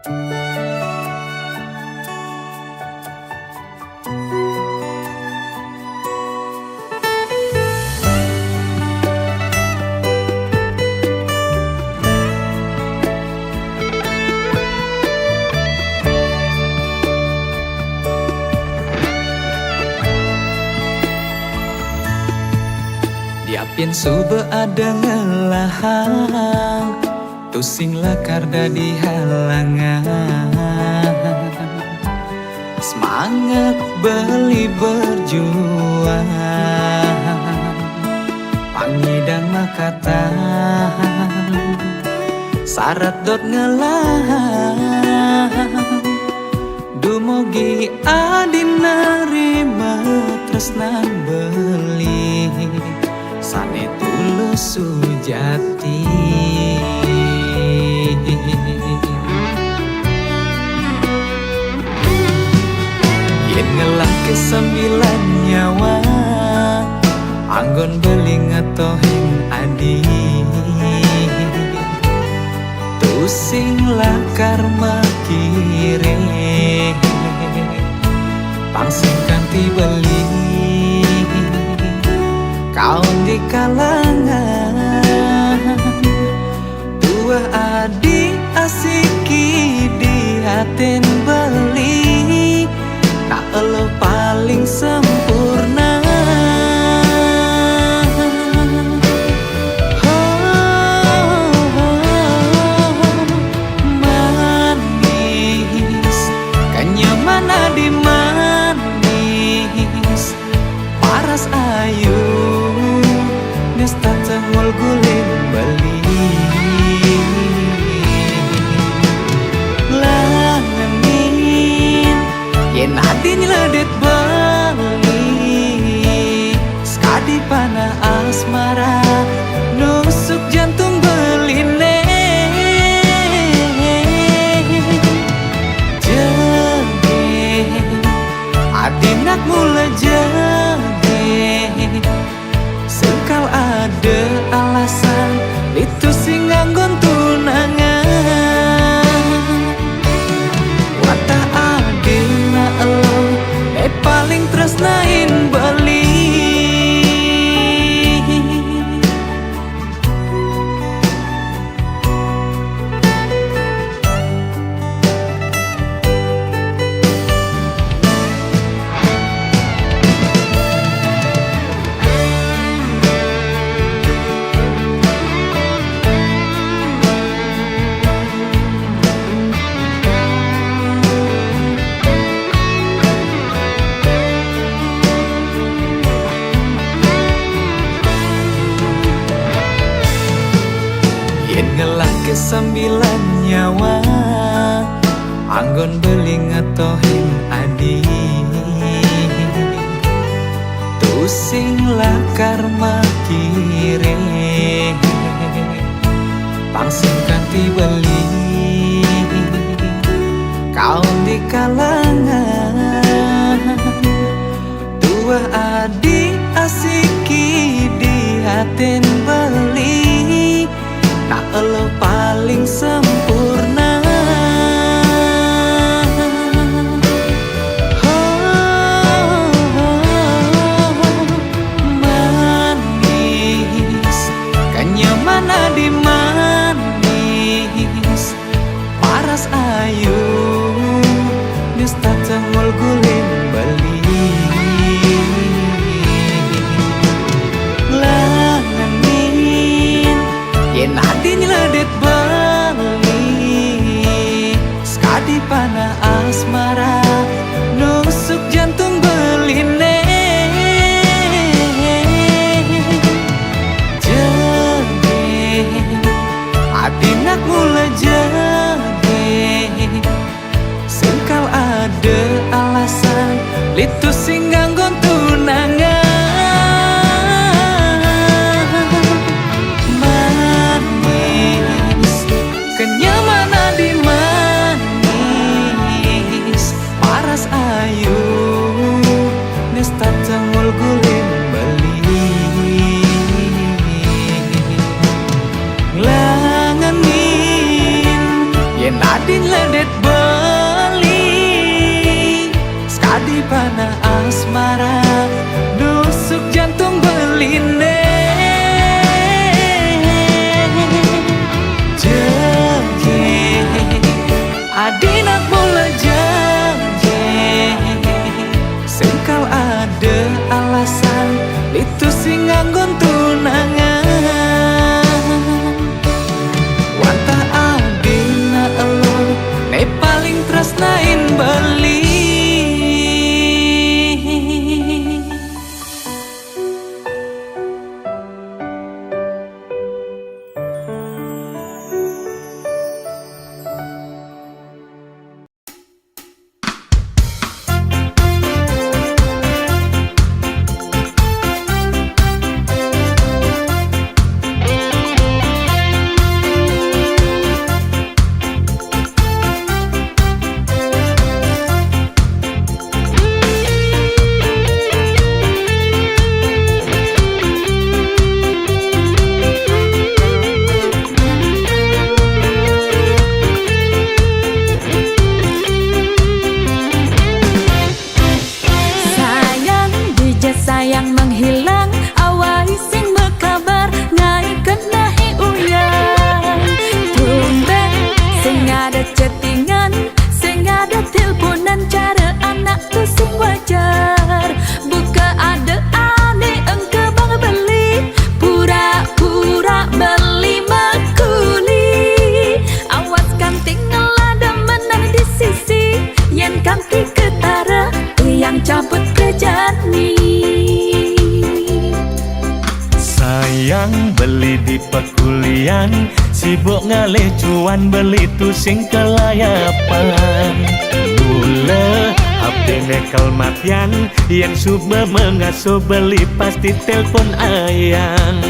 Diapin sube ada ngelahang, tusing lekar dadi halangan. Semangat beli berjuang, pangidang makatan, syarat dot ngelahang. Dumugi adi nerima tresnan beli, sane tulus sujati. Yen ngelah ke 9 nyawa, anggon beli ngetohin adi. Tusing lakar makire, pangsing kanti beli. Kaon di kalangan, dua adik asiki di haten beli. Tak elo paling sempurna. Manis, kenyamanan di manis, paras ayu nesta tengol guling beli. Langenin yen adin ledet beli, skadi pana asmara nusuk jantung beline. Jege adinak mula jege, sekal ada alasan itu sing nganggon tunangan. Wata adina elo paling tresnain beli. Ngelah ke 9 nyawa, anggon beli ngetohin adi. Tusing lakar makire, pangsing kanti beli. Kaon di kalangan, dua adik asiki di haten beli. Tak elo paling sempurna. Manis, kenyamanan di manis, paras ayu nesta tengol guling beli. Yen adin ledet beli, skadi pana asmara nusuk jantung beline. Jege adinak mula jege, sekal ada alasan litu sing nganggon tunangan. Kenyamanan di manis, paras ayu nesta tengol guling beli. Langenin yen adin ledet beli pekulian, sibuk ngalih cuan beli tu sing kelayapan. Mula HP nekel matian, yang suba mengasuh beli pasti telpon ayang.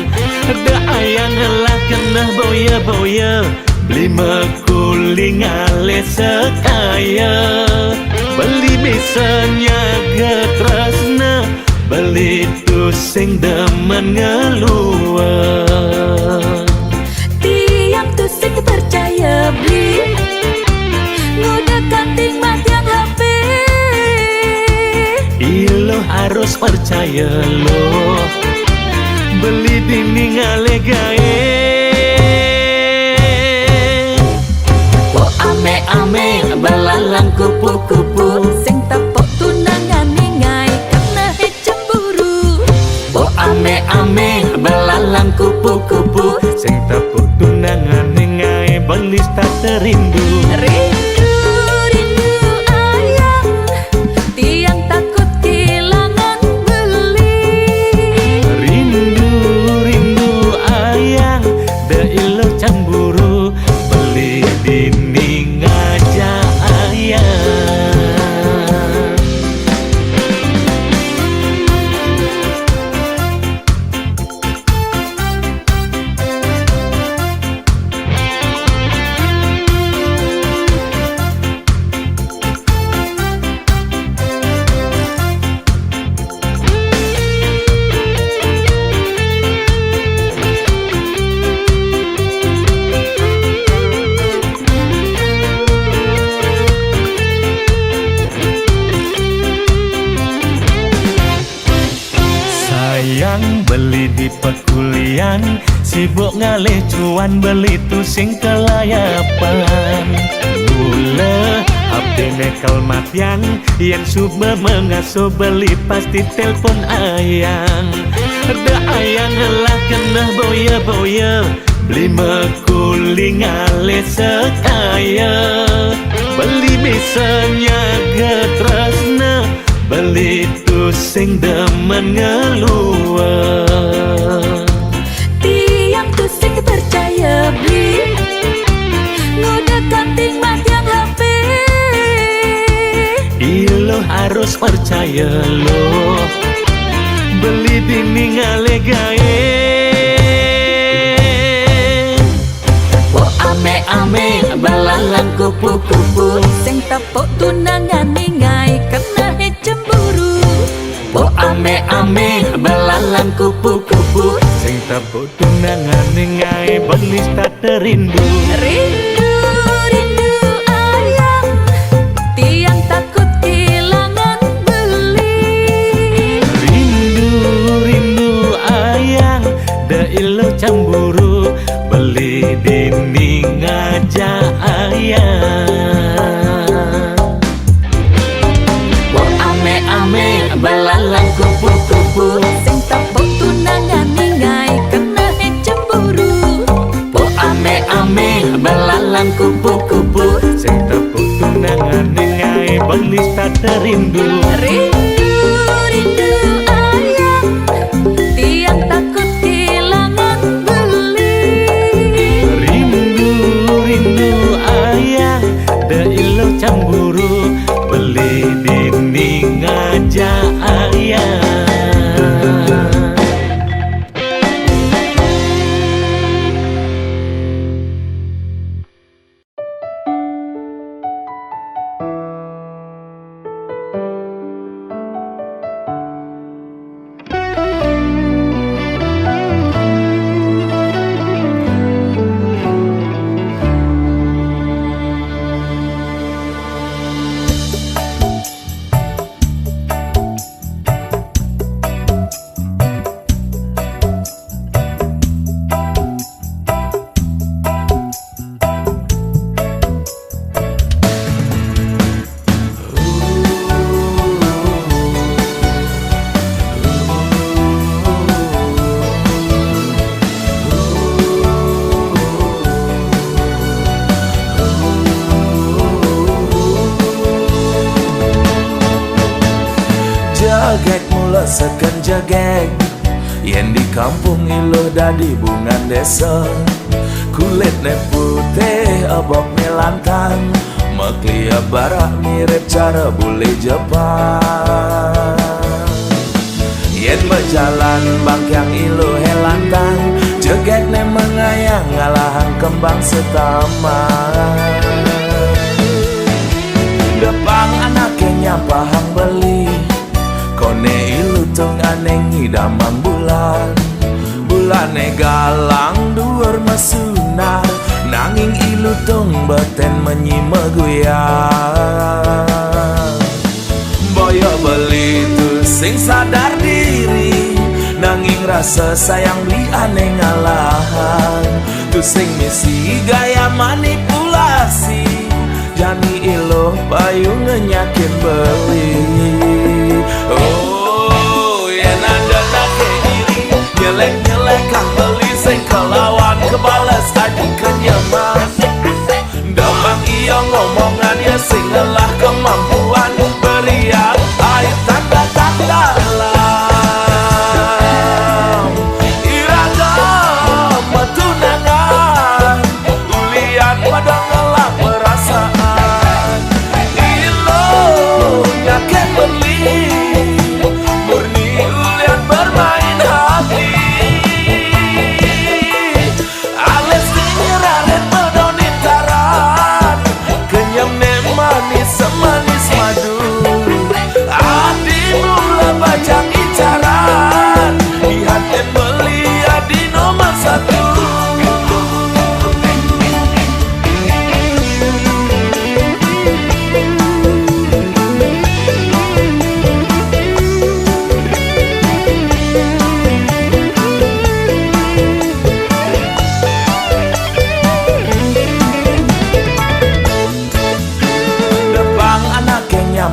Ada ayang lah kena boya-boya, beli mekuling ngalih sekaya. Beli misalnya getresna, beli tu sing demen ngeluar. Tiang tu sing percaya beli, ngudah kanting matian HP. Ilo harus percaya lo, beli dinding ale gae. Oh ame-ame belalang kupu-kupu, sing tepok tunangan ningai kena cemburu. Oh ame-ame belalang kupu-kupu, sing tepuk tunangan ningai belis tak terindu. Rindu, rindu ayang, tiang takut kehilangan beli. Rindu, rindu ayang, da ilo cemburu, beli dinding aja ayang. Sayang beli di pekulian, sibuk ngalih cuan beli tu sing kelayapan. Mula HP nekel matian, yang suba mengasuh beli pasti telpon ayang. Ada ayang lah kena boya-boya, beli mekuling ngalih sekaya. Beli misalnya getresna, beli tu sing demen ngeluar. Tiang tu sing percaya beli, ngudah kanting matian HP. Ilo harus percaya lo, beli dinding ale gae. Oh ame-ame belalang kupu-kupu, sing tepok tunangan ningai kena cemburu. Oh ame-ame belalang kupu-kupu, sing tepuk tunangan ningai belis tak terindu. Rindu, rindu ayang, tiang takut kehilangan beli. Rindu, rindu ayang, da ilo cemburu, beli dinding aja ayang. Oh ame-ame belalang kupu-kupu, sing tepok tunangan ningai kena cemburu. Oh ame-ame belalang kupu-kupu, sing tepuk tunangan ningai belis tak terindu. Rindu, rindu ayang, tiang takut kehilangan beli. Rindu, rindu ayang, da ilo cemburu, beli dinding aja ayang. Jagek mula sekan jagek, Yen di kampung iluh dadi bungan desa, kulitnya putih abok melantang, meklia barak mirip cara bule Jepang. Yen berjalan bangkyang iluh helantang, jegeknya mengayang ngalahan kembang setaman. Depang anaknya pahang beli, kone ilu tung aneng idamang bulan. Bulane galang dhuwur mesunar, nanging ilu tung beten menyimeguyang. Boyo beli tu sing sadar diri, nanging rasa sayang beli aneh ngalahan. Tu sing misi gaya manipulasi, jani iluh payu ngenyakin beli. Oh, yen ada nake iri, nyelek-nyelek kang beli sing kelawan kebales adik kenyaman. Damang iya ngomongan ya sing lelah kemampuan, beriak air tanda-tanda alam. Iragam tunangan, ulian pada ngelak perasaan. Ilo nyaken beli, murni ulian bermain hati. Ales dinyeraret medonin taran, kenyam manis semanis madu. Adi mula bajang incaran, dihatin beli adi nomor satu.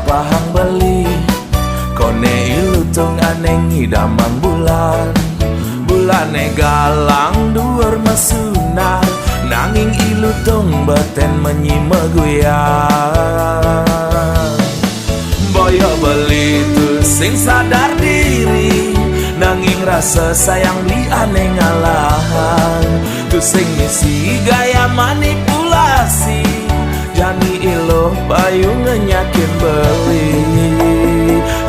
Pahang beli, kone ilu tung aneng idamang bulan. Bulane galang dhuwur mesunar, nanging ilu tung beten menyimeguyang. Boyo beli tu sing sadar diri, nanging rasa sayang beli aneh ngalahan. Tu sing misi gaya manipulasi, jani iluh payu ngenyakin beli.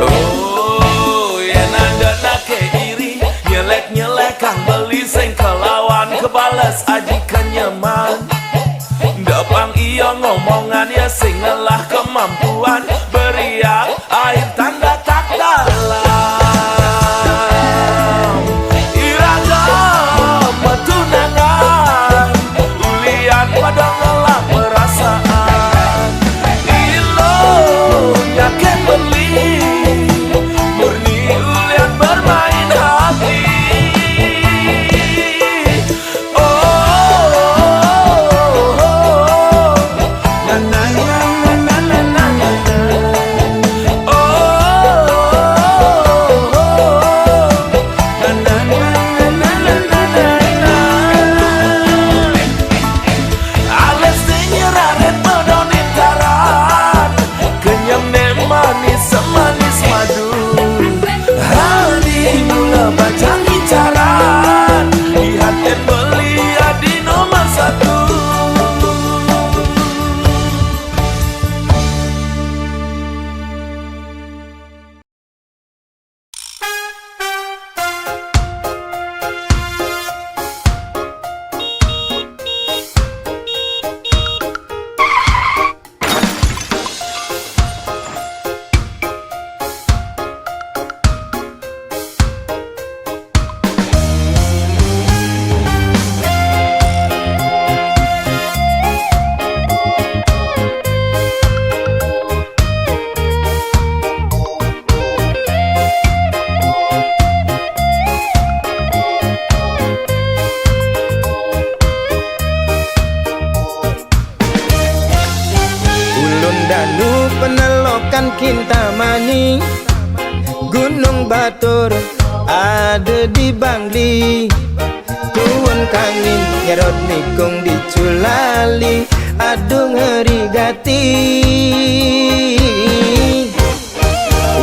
Oh, yen ada nake iri, nyelek-nyelek kang beli sing kelawan kebales aji kenyaman. Dapang iya ngomongan ya sing ngelah kemampuan, beriak air tanda tak dalam. Iragam tunangan, ulian pada ngelak perasaan. Nyaken beli, murni ulian bermain hati. Oh, na na na na na na na na. Oh, na na na na na na na na. Ales dinyeraret medonin taran, kenyam manis semanis madu. Hari mula bacang incaran, dihatin beli adi nomor satu. Penelokan Kintamani, Gunung Batur ada di Bangli. Tuwun kangin nyerot nikung diculali, aduh ngeri gati.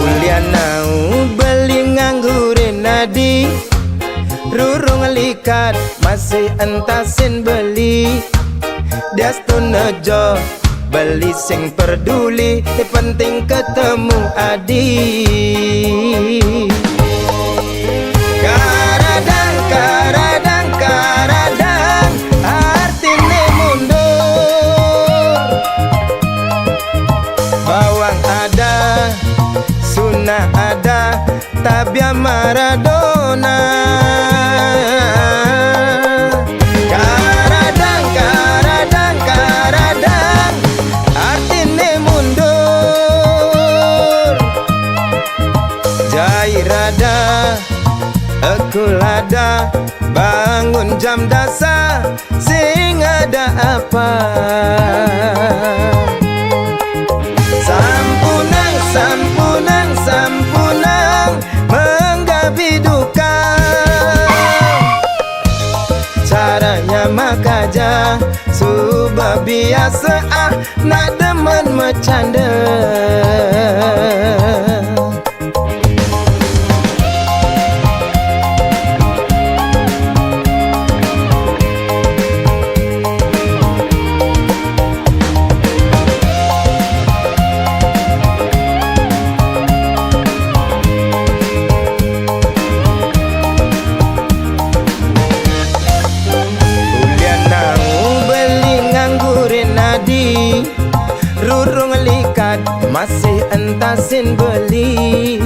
Ulian nau beli nganggurin nadi, likat masih entasin beli. Dia nejo beli sing peduli, penting ketemu adi. Karadang, karadang, karadang, artine mundur. Bawang ada, sunnah ada, tabia Maradona. Karadang, karadang, karadang, artine mundur. Jairada, ekulada, bangun jam dasar, sing ada apa? Sampunang, sampunang, sampunang, menggabi duka. Caranya makaja, subah biasa nak demen bercanda. Rurung likat masih entasin beli.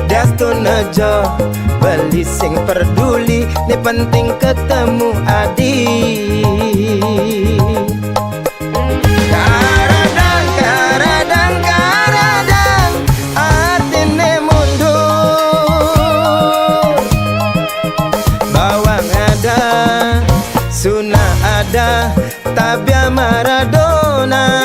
Dastu nejo beli sing peduli, ni penting ketemu adi. Karadang, karadang, karadang, artine mundur. Bawang ada, sunnah ada, tabia Maradona.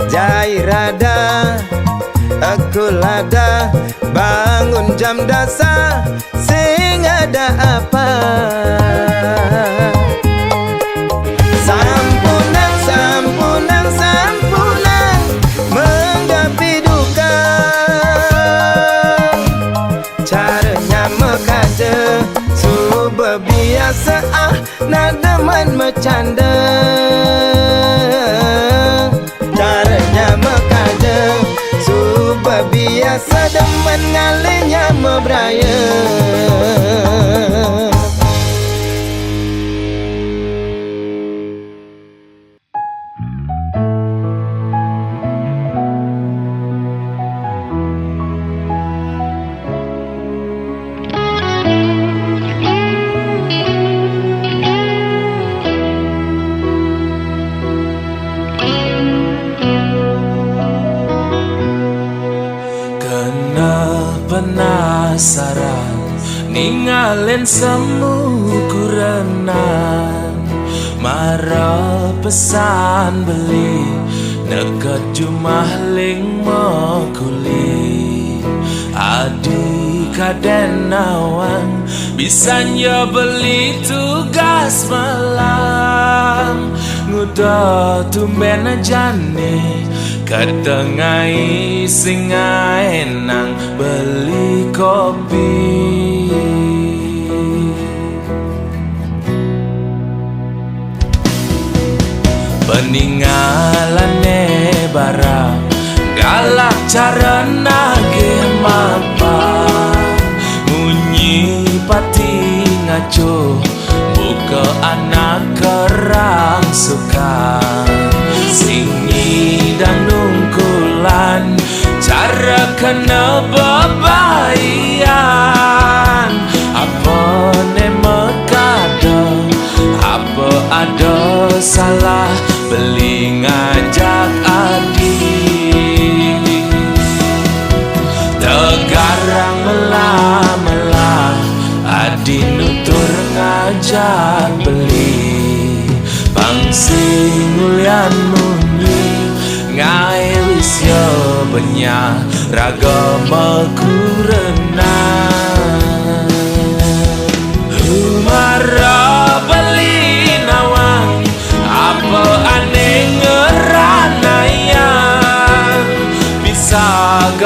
Jairada, ekulada, bangun jam dasar, sing ada apa? Sampunang, sampunang, sampunang, menggapi duka. Caranya mekaje, subah biasa nak demen bercanda. Caranya mekaje, subah biasa demen ngalinya mebraya. Penasaran ninggalin semu kurenan, marah pesan beli nekat jumah ling mokuli. Adi kaden awan bisanya beli tugas malam, nguda tumben jane katengai sing enang beli kopi. Peninggalane barang galak cara nage mapa, munyi pati ngaco buka anak kerang suka. Singi dan nungkulan cara kena bebayan. Apa ne mekado, apa ada salah beli ngajak adi. Tegarang melah-melah adi nutur ngajak beli. Pangsi ngulian muni ngai wis yo benya ragama kurenang. Humara beli nawang apa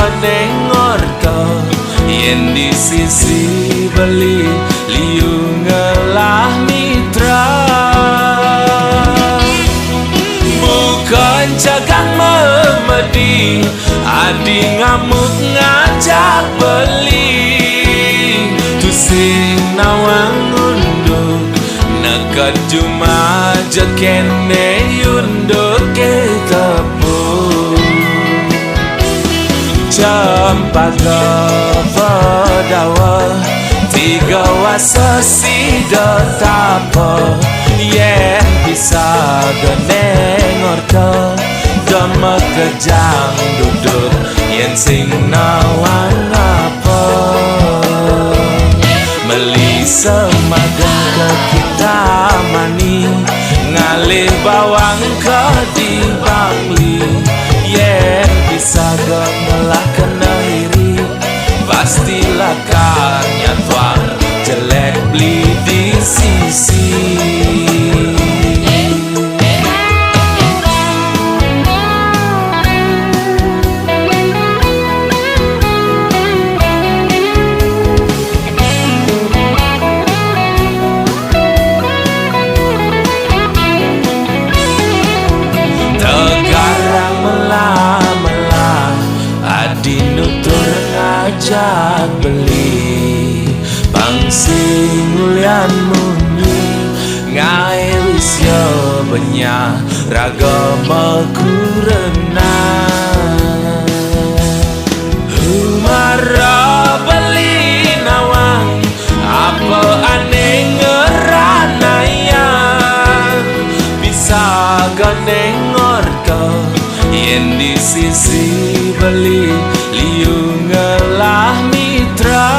gane ngorto yen di sisi beli liu ngelah mitra. Bukan jagang memedi adi ngamuk ngajak beli tu sing nawang unduk nekat cuma jakene yunduk ke tepung cempaka pedawa tiga wasa sida tapa yen bisa gane ngorto dama kejang duduk yen sing nawang apa meli semagang ke kita mani ngalih bawang ke di bangli yen bisa gemelah kena iri pastilah karnya tuang jelek beli di sisi. Ngajak beli pangsing ulian muni ngai wisya benya ragama kurena humara beli nawang apa aneh ngeranayang bisa gane ngorto yen di sisi beli liu ngelah mitra.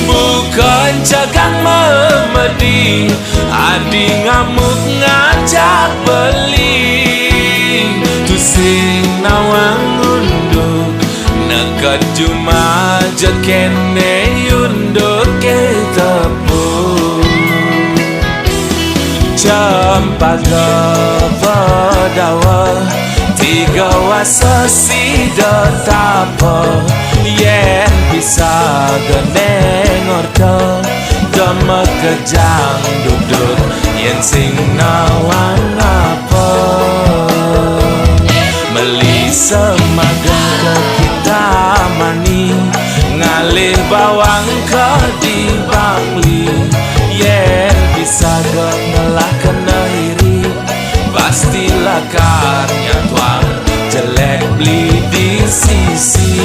Bukan jagang memedi adi ngamuk ngajak beli tu sing nawang unduk nekat cuma jakene yunduk ke tepung cempaka pedawa tiga wasa sida tapa yen bisa gane ngorto dama kejang duduk yen sing nawang apa meli semagang ke kita mani ngalih bawang ke di bangli yen bisa gemelah kena iri pastilah karnya tuang jelek beli di sisi.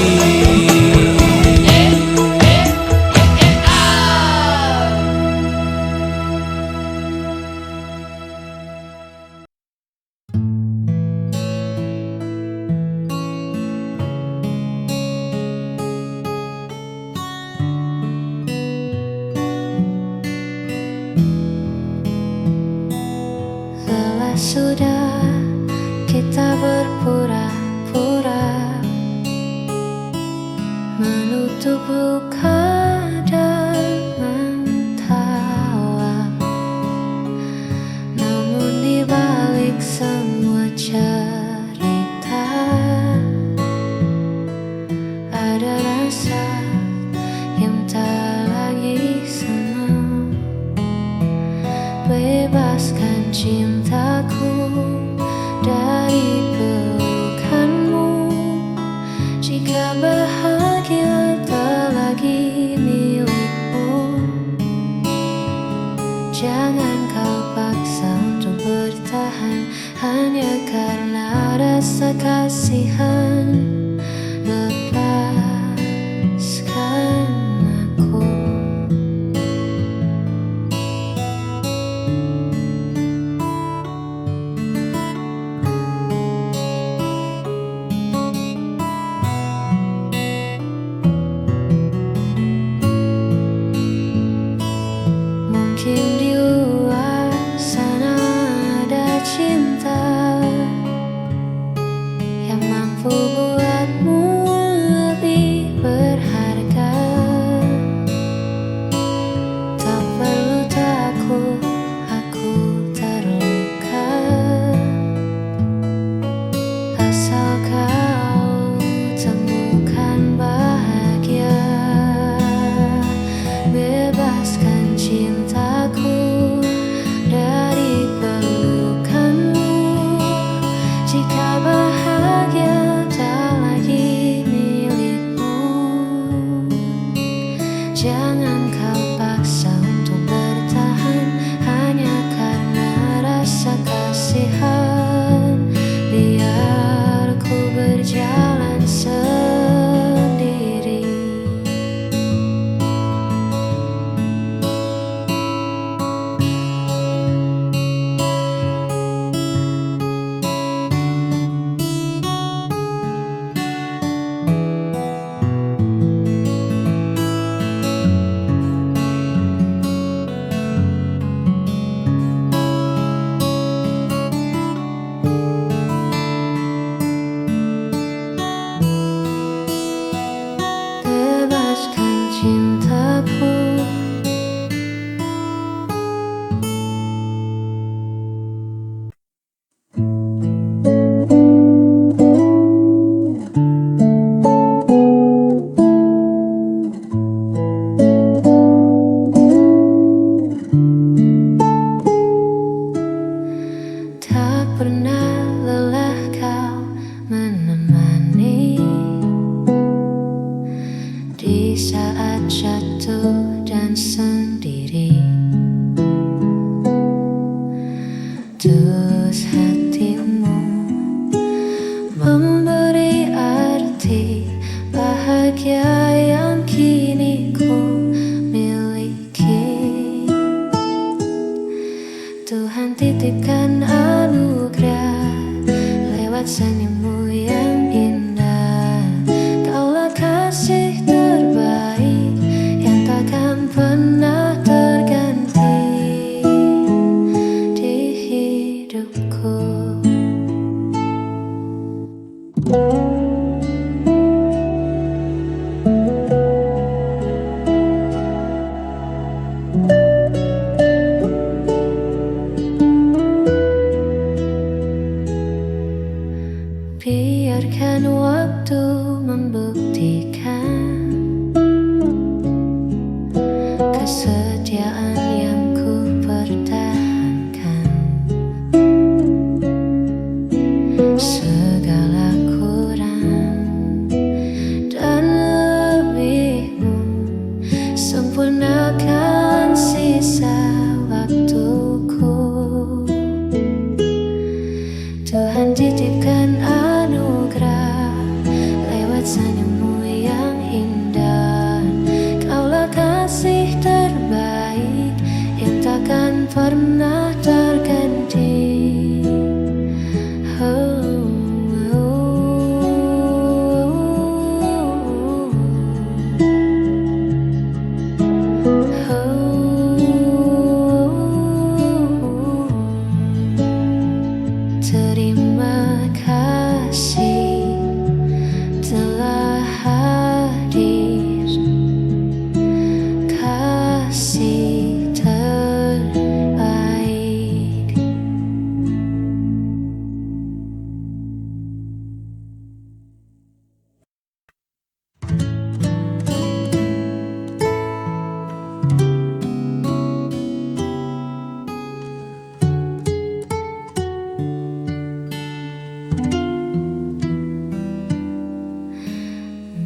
Lelah sudah kita berpura-pura menutup luka dan mentawa, namun di balik semua cerita ada rasa yang tak lagi senang. Bebaskan cintaku dari pelukanmu. Jika bahagia tak lagi milikmu, jangan kau paksa untuk bertahan hanya karena rasa kasihan. Lepaskan aku. Mungkin di luar sana ada cinta yang mampu buatmu lebih berharga. Tak perlu takut, aku terluka, asalkan dengan sendiri. Terus hatimu memberi arti bahagia yang kini ku miliki. Tuhan titipkan anugerah lewat senyummu yang indah. Kaulah kasih terbaik yang takkan pernah terganti di hidupku. Biarkan waktu membuktikan kesetiaan yang ku pertahankan. Segala kurang dan lebihmu, sempurnakan sisa waktuku. Tuhan titipkan anugerah lewat senyummu yang indah. Kaulah kasih terbaik yang takkan pernah terganti. Terima kasih telah hadir, kasih terbaik.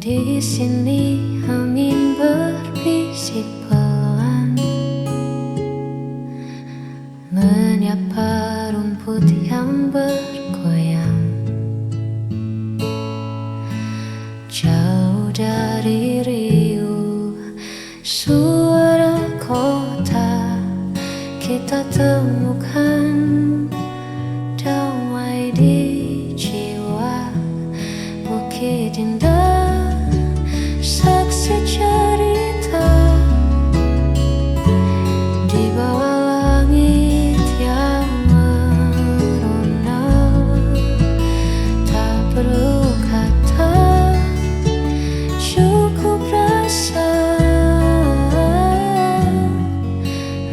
Di sini angin berbisik pelan, menyapa rumput yang bergoyang. Jauh dari riuh suara kota, kita temukan damai di jiwa. Bukit indah saksi cerita di bawah langit yang merona. Tak perlu kata, cukup rasa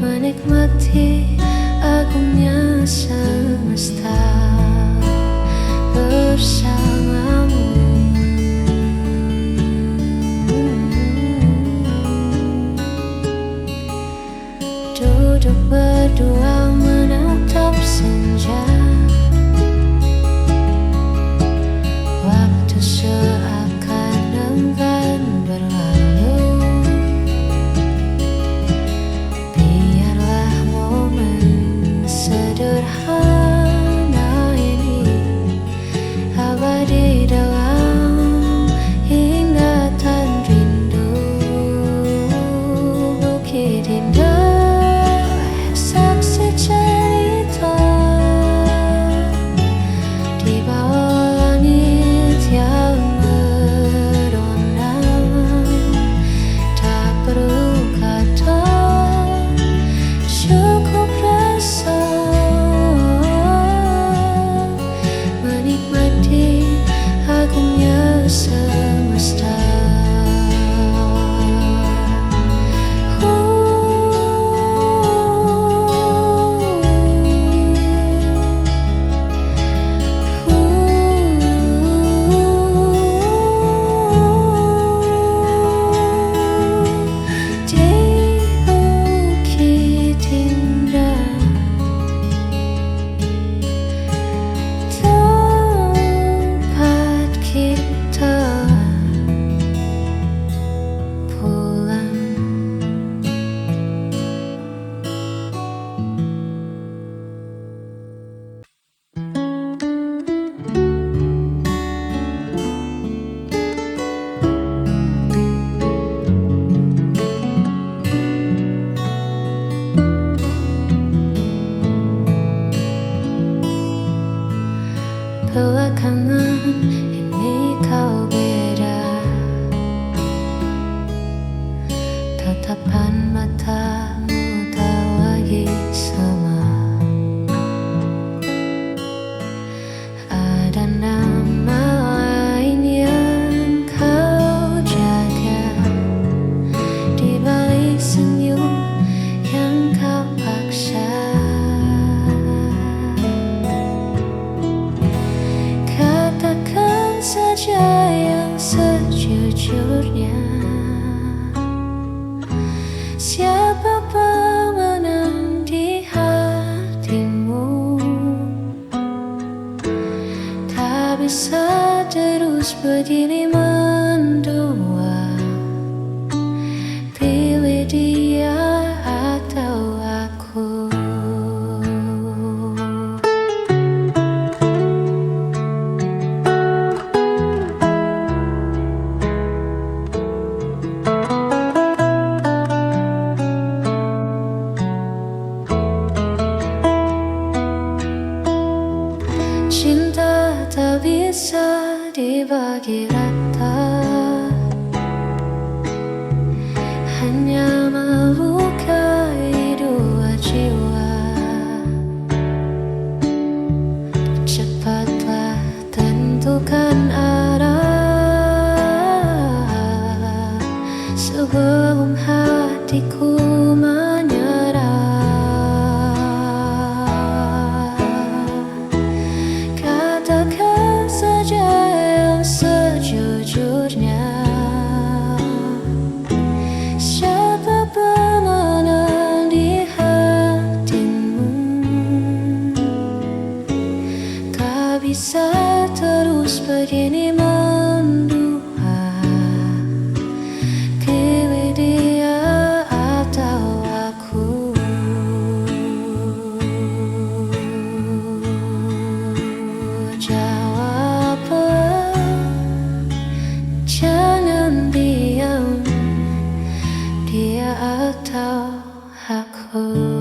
menikmati agungnya semesta bersamamu. saja yang sejujurnya. Siapa pemenang di hatimu? Tak bisa terus begini mendua. Pilih dia atau aku. Cinta tak bisa dibagi rata, hanya melukai dua jiwa. Cepatlah tentukan arah sebelum hatiku menyerah. Katakan saja yang sejujurnya. Siapa pemenang di hatimu? Tak bisa terus begini mendua. Pilih dia atau aku. Jawablah, jangan diam, dia atau aku.